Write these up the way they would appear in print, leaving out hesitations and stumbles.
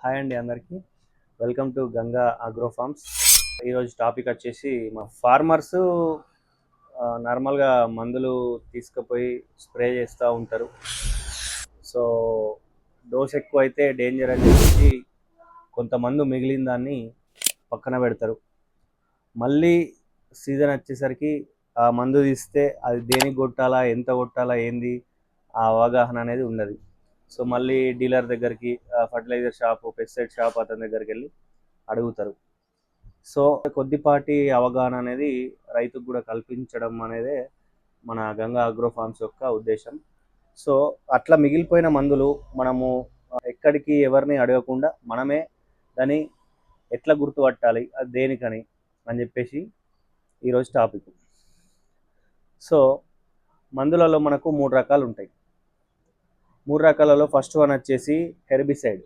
Hi అండి అందరికీ. Welcome to Ganga agro farms. ఈరోజు టాపిక్ వచ్చేసి మా ఫార్మర్స్ నార్మల్గా మందులు తీసుకుపోయి స్ప్రే చేస్తూ ఉంటారు. సో డోస్ ఎక్కువ అయితే డేంజర్ అని చెప్పేసి కొంతమంది మిగిలిన దాన్ని పక్కన పెడతారు. మళ్ళీ సీజన్ వచ్చేసరికి ఆ మందు తీస్తే అది దేనికి కొట్టాలా, ఎంత కొట్టాలా, ఏంది ఆ అవగాహన అనేది ఉండదు. సో మళ్ళీ డీలర్ దగ్గరికి, ఫర్టిలైజర్ షాప్, పెస్టిసైడ్ షాప్ అతని దగ్గరికి వెళ్ళి అడుగుతారు. సో కొద్దిపాటి అవగాహన అనేది రైతుకు కూడా కల్పించడం అనేదే మన గంగా అగ్రో ఫార్మ్స్ యొక్క ఉద్దేశం. సో అట్లా మిగిలిపోయిన మందులు మనము ఎక్కడికి ఎవరిని అడగకుండా మనమే దాన్ని ఎట్లా గుర్తుపట్టాలి, అది దేనికని అని చెప్పేసి ఈరోజు టాపిక్. సో మందులలో మనకు 3 రకాలు ఉంటాయి. 3 రకాలలో ఫస్ట్ వన్ వచ్చేసి హెర్బిసైడ్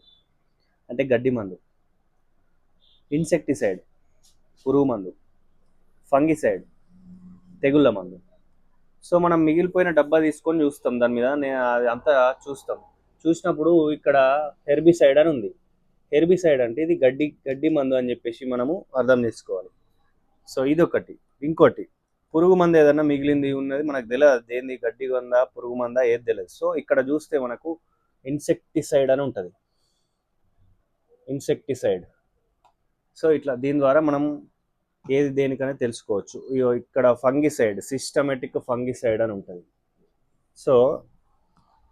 అంటే గడ్డి మందు, ఇన్సెక్టిసైడ్ పురుగు మందు, ఫంగిసైడ్ తెగుళ్ళ మందు. సో మనం మిగిలిపోయిన డబ్బా తీసుకొని చూస్తాం, దాని మీద అది అంతా చూసినప్పుడు ఇక్కడ హెర్బిసైడ్ అని ఉంది. హెర్బిసైడ్ అంటే ఇది గడ్డి మందు అని చెప్పేసి మనము అర్థం చేసుకోవాలి. సో ఇది ఒకటి. ఇంకోటి పురుగు మందు ఏదన్నా మిగిలింది ఉన్నది మనకు తెలియదు, దేంది గడ్డి మందా పురుగు మందా ఏది తెలియదు. సో ఇక్కడ చూస్తే మనకు ఇన్సెక్టిసైడ్ అని ఉంటుంది, ఇన్సెక్టిసైడ్. సో ఇట్లా దీని ద్వారా మనం ఏది దేనికనే తెలుసుకోవచ్చు. ఇక్కడ ఫంగిసైడ్, సిస్టమేటిక్ ఫంగిసైడ్ అని ఉంటుంది. సో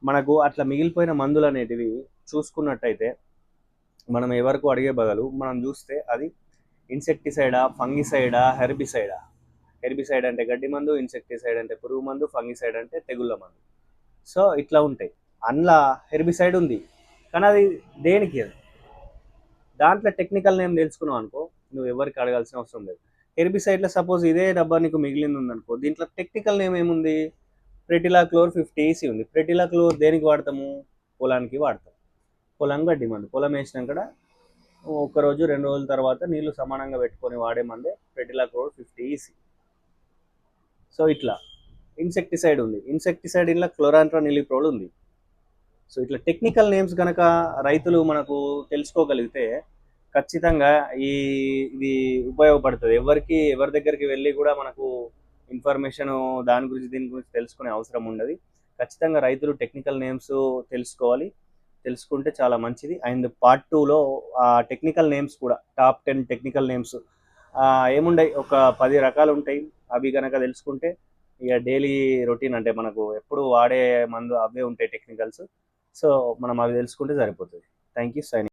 మనకు అట్లా మిగిలిపోయిన మందులు అనేటివి చూసుకున్నట్టయితే మనం ఎవరికి అడిగే బదులు మనం చూస్తే అది ఇన్సెక్టిసైడా, ఫంగిసైడా, హెర్బిసైడా. హెర్బిసైడ్ అంటే గడ్డి మందు, ఇన్సెక్టిసైడ్ అంటే పురుగు మందు, ఫంగిసైడ్ అంటే తెగుళ్ళ మందు. సో ఇట్లా ఉంటాయి. అందులో హెర్బిసైడ్ ఉంది, కానీ అది దేనికి, అది దాంట్లో టెక్నికల్ నేమ్ తెలుసుకున్నావు అనుకో, నువ్వు ఎవరికి అడగాల్సిన అవసరం లేదు. హెర్బిసైడ్లో సపోజ్ ఇదే డబ్బా నీకు మిగిలింది ఉందనుకో, దీంట్లో టెక్నికల్ నేమ్ ఏముంది, ప్రెటిలాక్లోర్ 50 ఉంది. ప్రెటిలాక్లోర్ దేనికి వాడతాము, పొలానికి వాడతాం. పొలం గడ్డి మందు, పొలం వేసినాక ఒకరోజు 2 రోజుల తర్వాత నీళ్లు సమానంగా పెట్టుకొని వాడే మందే ప్రెటిలాక్లోర్ 50. సో ఇట్లా ఇన్సెక్టిసైడ్ ఉంది, ఇన్సెక్టిసైడ్ ఇలా క్లోరాంట్రానిలిప్రోల్ ఉంది. సో ఇట్లా టెక్నికల్ నేమ్స్ కనుక రైతులు మనకు తెలుసుకోగలిగితే ఖచ్చితంగా ఇది ఉపయోగపడుతుంది. ఎవరి దగ్గరికి వెళ్ళి కూడా మనకు ఇన్ఫర్మేషన్ దాని గురించి దీని గురించి తెలుసుకునే అవసరం ఉండదు. ఖచ్చితంగా రైతులు టెక్నికల్ నేమ్స్ తెలుసుకుంటే చాలా మంచిది. అండ్ పార్ట్ 2లో ఆ టెక్నికల్ నేమ్స్ కూడా టాప్ 10 టెక్నికల్ నేమ్స్ ఏముండయి, ఒక 10 రకాలు ఉంటాయి. అవి కనుక తెలుసుకుంటే ఇక డైలీ రొటీన్ అంటే మనకు ఎప్పుడు వాడే మందు అవే ఉంటాయి టెక్నికల్స్. సో మనం అవి తెలుసుకుంటే సరిపోతుంది. Thank you. సైనింగ్.